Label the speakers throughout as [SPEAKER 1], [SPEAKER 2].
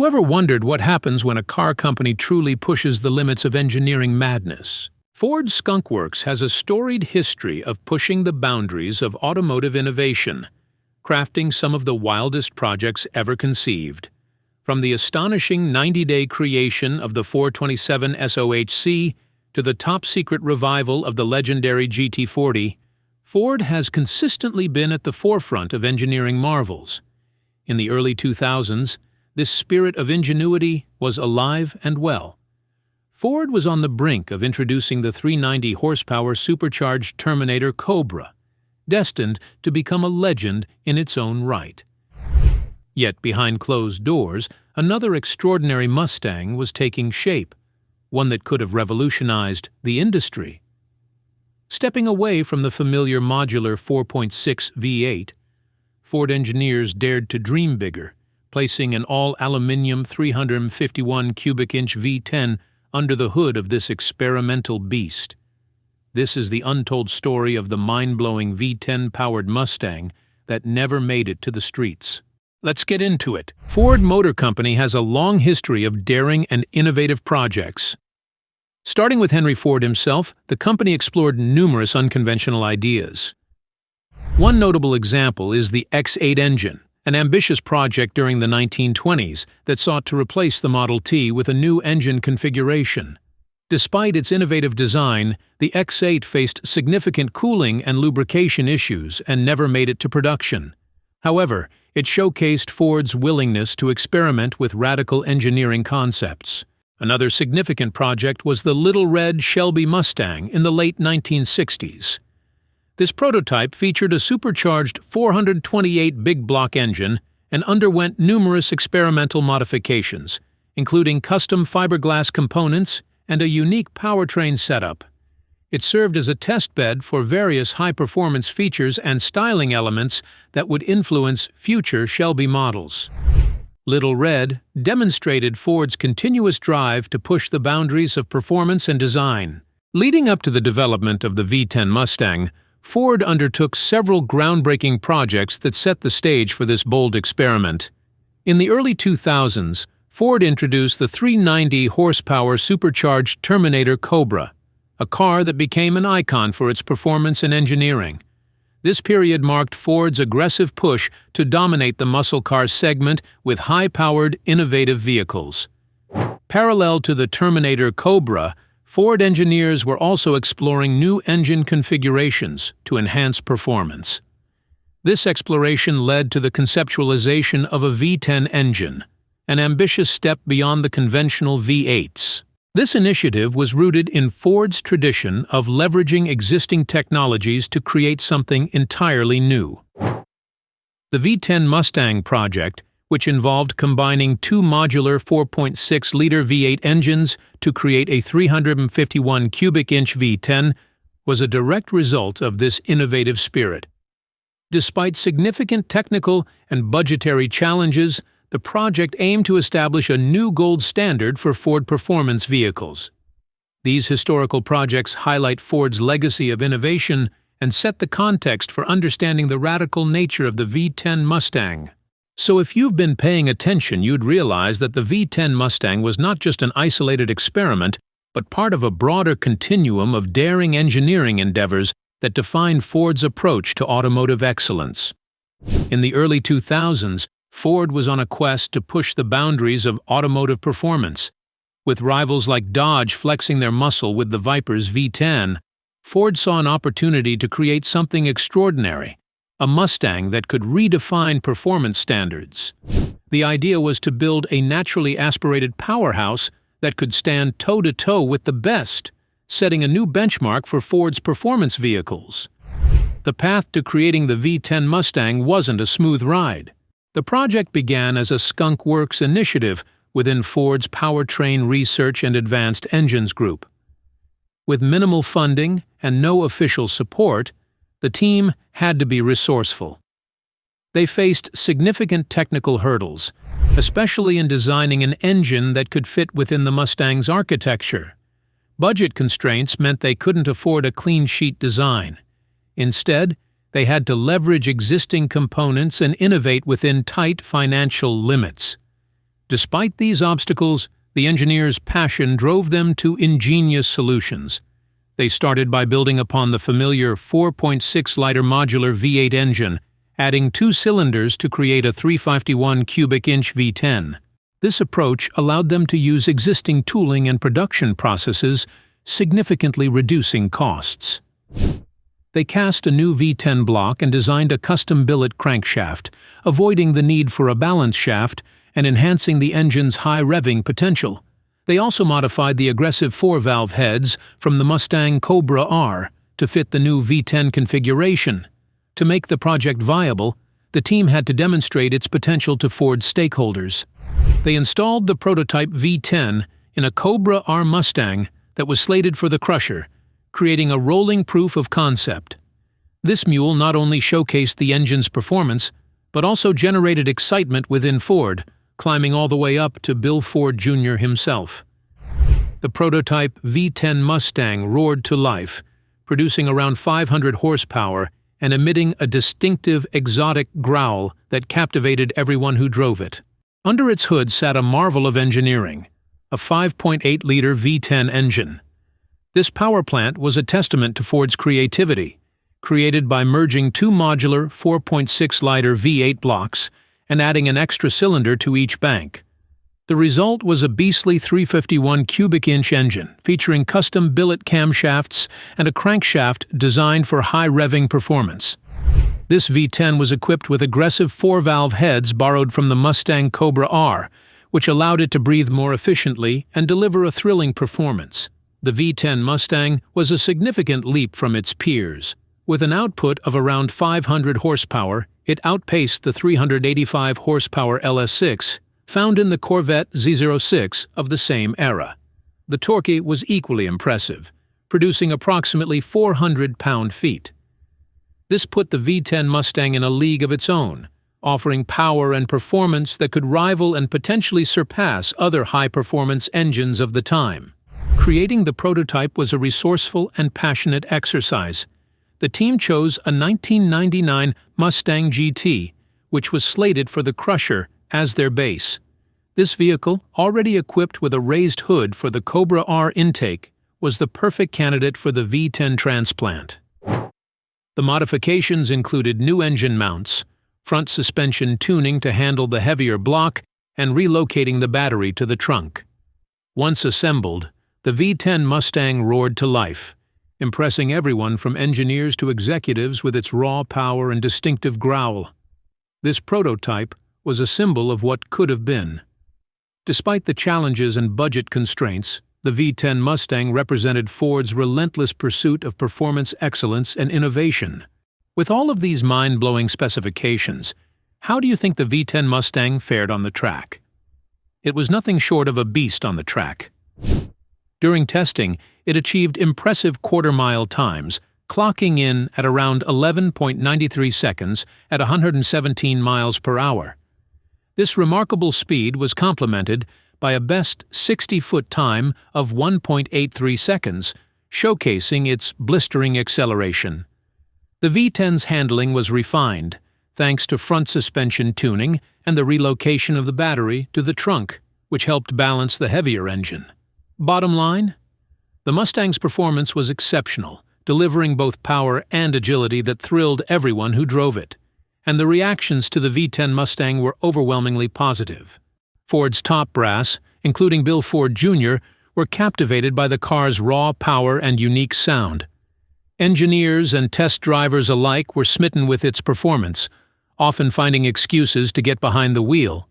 [SPEAKER 1] you ever wondered what happens when a car company truly pushes the limits of engineering madness? Ford Skunk Works has a storied history of pushing the boundaries of automotive innovation, crafting some of the wildest projects ever conceived. From the astonishing 90-day creation of the 427 SOHC to the top-secret revival of the legendary GT40, Ford has consistently been at the forefront of engineering marvels. In the early 2000s, this spirit of ingenuity was alive and well. Ford was on the brink of introducing the 390-horsepower supercharged Terminator Cobra, destined to become a legend in its own right. Yet behind closed doors, another extraordinary Mustang was taking shape, one that could have revolutionized the industry. Stepping away from the familiar modular 4.6 V8, Ford engineers dared to dream bigger, placing an all-aluminum 351 cubic inch V10 under the hood of this experimental beast. This is the untold story of the mind-blowing V10-powered Mustang that never made it to the streets. Let's get into it. Ford Motor Company has a long history of daring and innovative projects. Starting with Henry Ford himself, the company explored numerous unconventional ideas. One notable example is the X8 engine, an ambitious project during the 1920s that sought to replace the Model T with a new engine configuration. Despite its innovative design, the X8 faced significant cooling and lubrication issues and never made it to production. However, it showcased Ford's willingness to experiment with radical engineering concepts. Another significant project was the Little Red Shelby Mustang in the late 1960s. This prototype featured a supercharged 428 big block engine and underwent numerous experimental modifications, including custom fiberglass components and a unique powertrain setup. It served as a testbed for various high-performance features and styling elements that would influence future Shelby models. Little Red demonstrated Ford's continuous drive to push the boundaries of performance and design. Leading up to the development of the V10 Mustang, Ford undertook several groundbreaking projects that set the stage for this bold experiment. In the early 2000s, Ford introduced the 390-horsepower supercharged Terminator Cobra, a car that became an icon for its performance and engineering. This period marked Ford's aggressive push to dominate the muscle car segment with high-powered, innovative vehicles. Parallel to the Terminator Cobra, Ford engineers were also exploring new engine configurations to enhance performance. This exploration led to the conceptualization of a V10 engine, an ambitious step beyond the conventional V8s. This initiative was rooted in Ford's tradition of leveraging existing technologies to create something entirely new. The V10 Mustang project, which involved combining two modular 4.6-liter V8 engines to create a 351 cubic inch V10, was a direct result of this innovative spirit. Despite significant technical and budgetary challenges, the project aimed to establish a new gold standard for Ford performance vehicles. These historical projects highlight Ford's legacy of innovation and set the context for understanding the radical nature of the V10 Mustang. So if you've been paying attention, you'd realize that the V10 Mustang was not just an isolated experiment, but part of a broader continuum of daring engineering endeavors that defined Ford's approach to automotive excellence. In the early 2000s, Ford was on a quest to push the boundaries of automotive performance. With rivals like Dodge flexing their muscle with the Viper's V10, Ford saw an opportunity to create something extraordinary, a Mustang that could redefine performance standards. The idea was to build a naturally aspirated powerhouse that could stand toe-to-toe with the best, setting a new benchmark for Ford's performance vehicles. The path to creating the V10 Mustang wasn't a smooth ride. The project began as a Skunk Works initiative within Ford's Powertrain Research and Advanced Engines Group. With minimal funding and no official support, the team had to be resourceful. They faced significant technical hurdles, especially in designing an engine that could fit within the Mustang's architecture. Budget constraints meant they couldn't afford a clean-sheet design. Instead, they had to leverage existing components and innovate within tight financial limits. Despite these obstacles, the engineers' passion drove them to ingenious solutions. They started by building upon the familiar 4.6-liter modular V8 engine, adding 2 cylinders to create a 351 cubic inch V10. This approach allowed them to use existing tooling and production processes, significantly reducing costs. They cast a new V10 block and designed a custom billet crankshaft, avoiding the need for a balance shaft and enhancing the engine's high revving potential. They also modified the aggressive 4-valve heads from the Mustang Cobra R to fit the new V10 configuration. To make the project viable, the team had to demonstrate its potential to Ford stakeholders. They installed the prototype V10 in a Cobra R Mustang that was slated for the crusher, creating a rolling proof of concept. This mule not only showcased the engine's performance, but also generated excitement within Ford, climbing all the way up to Bill Ford Jr. himself. The prototype V10 Mustang roared to life, producing around 500 horsepower and emitting a distinctive exotic growl that captivated everyone who drove it. Under its hood sat a marvel of engineering, a 5.8-liter V10 engine. This power plant was a testament to Ford's creativity, created by merging 2 modular 4.6-liter V8 blocks and adding an extra cylinder to each bank. The result was a beastly 351 cubic inch engine featuring custom billet camshafts and a crankshaft designed for high revving performance. This V10 was equipped with aggressive 4-valve heads borrowed from the Mustang Cobra R, which allowed it to breathe more efficiently and deliver a thrilling performance. The V10 Mustang was a significant leap from its peers. With an output of around 500 horsepower, it outpaced the 385 horsepower LS6 found in the Corvette Z06 of the same era. The torque was equally impressive, producing approximately 400 pound-feet. This put the V10 Mustang in a league of its own, offering power and performance that could rival and potentially surpass other high-performance engines of the time. Creating the prototype was a resourceful and passionate exercise. The team chose a 1999 Mustang GT, which was slated for the crusher, as their base. This vehicle, already equipped with a raised hood for the Cobra R intake, was the perfect candidate for the V10 transplant. The modifications included new engine mounts, front suspension tuning to handle the heavier block, and relocating the battery to the trunk. Once assembled, the V10 Mustang roared to life, impressing everyone from engineers to executives with its raw power and distinctive growl. This prototype was a symbol of what could have been. Despite the challenges and budget constraints, the V10 Mustang represented Ford's relentless pursuit of performance excellence and innovation. With all of these mind-blowing specifications, how do you think the V10 Mustang fared on the track? It was nothing short of a beast on the track. During testing, it achieved impressive quarter-mile times, clocking in at around 11.93 seconds at 117 miles per hour. This remarkable speed was complemented by a best 60-foot time of 1.83 seconds, showcasing its blistering acceleration. The V10's handling was refined, thanks to front suspension tuning and the relocation of the battery to the trunk, which helped balance the heavier engine. Bottom line? The Mustang's performance was exceptional, delivering both power and agility that thrilled everyone who drove it. And the reactions to the V10 Mustang were overwhelmingly positive. Ford's top brass, including Bill Ford Jr., were captivated by the car's raw power and unique sound. Engineers and test drivers alike were smitten with its performance, often finding excuses to get behind the wheel.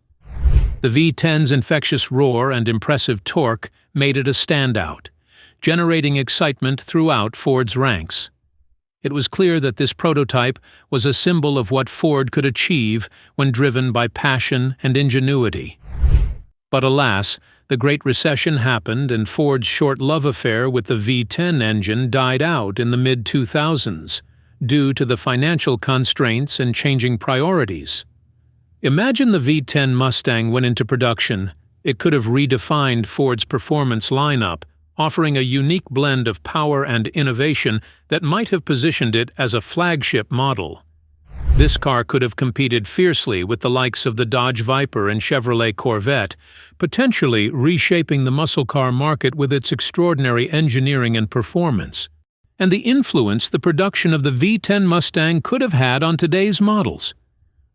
[SPEAKER 1] The V10's infectious roar and impressive torque made it a standout, generating excitement throughout Ford's ranks. It was clear that this prototype was a symbol of what Ford could achieve when driven by passion and ingenuity. But alas, the Great Recession happened and Ford's short love affair with the V10 engine died out in the mid-2000s, due to the financial constraints and changing priorities. Imagine the V10 Mustang went into production. It could have redefined Ford's performance lineup, offering a unique blend of power and innovation that might have positioned it as a flagship model. This car could have competed fiercely with the likes of the Dodge Viper and Chevrolet Corvette, potentially reshaping the muscle car market with its extraordinary engineering and performance, and the influence the production of the V10 Mustang could have had on today's models.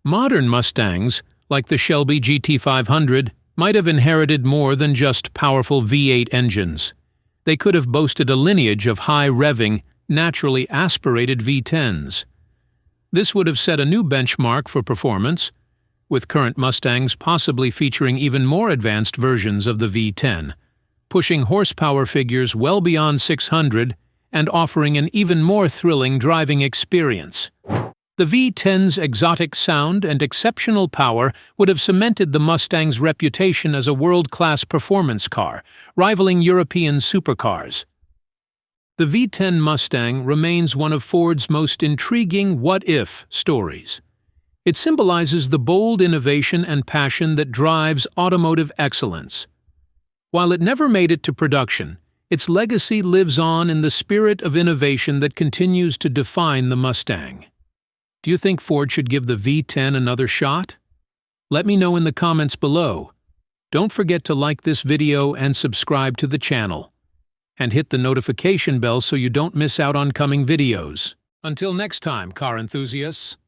[SPEAKER 1] Modern Mustangs, like the Shelby GT500, might have inherited more than just powerful V8 engines. They could have boasted a lineage of high-revving, naturally aspirated V10s. This would have set a new benchmark for performance, with current Mustangs possibly featuring even more advanced versions of the V10, pushing horsepower figures well beyond 600 and offering an even more thrilling driving experience. The V10's exotic sound and exceptional power would have cemented the Mustang's reputation as a world-class performance car, rivaling European supercars. The V10 Mustang remains one of Ford's most intriguing what-if stories. It symbolizes the bold innovation and passion that drives automotive excellence. While it never made it to production, its legacy lives on in the spirit of innovation that continues to define the Mustang. Do you think Ford should give the V10 another shot? Let me know in the comments below. Don't forget to like this video and subscribe to the channel. And hit the notification bell so you don't miss out on coming videos. Until next time, car enthusiasts.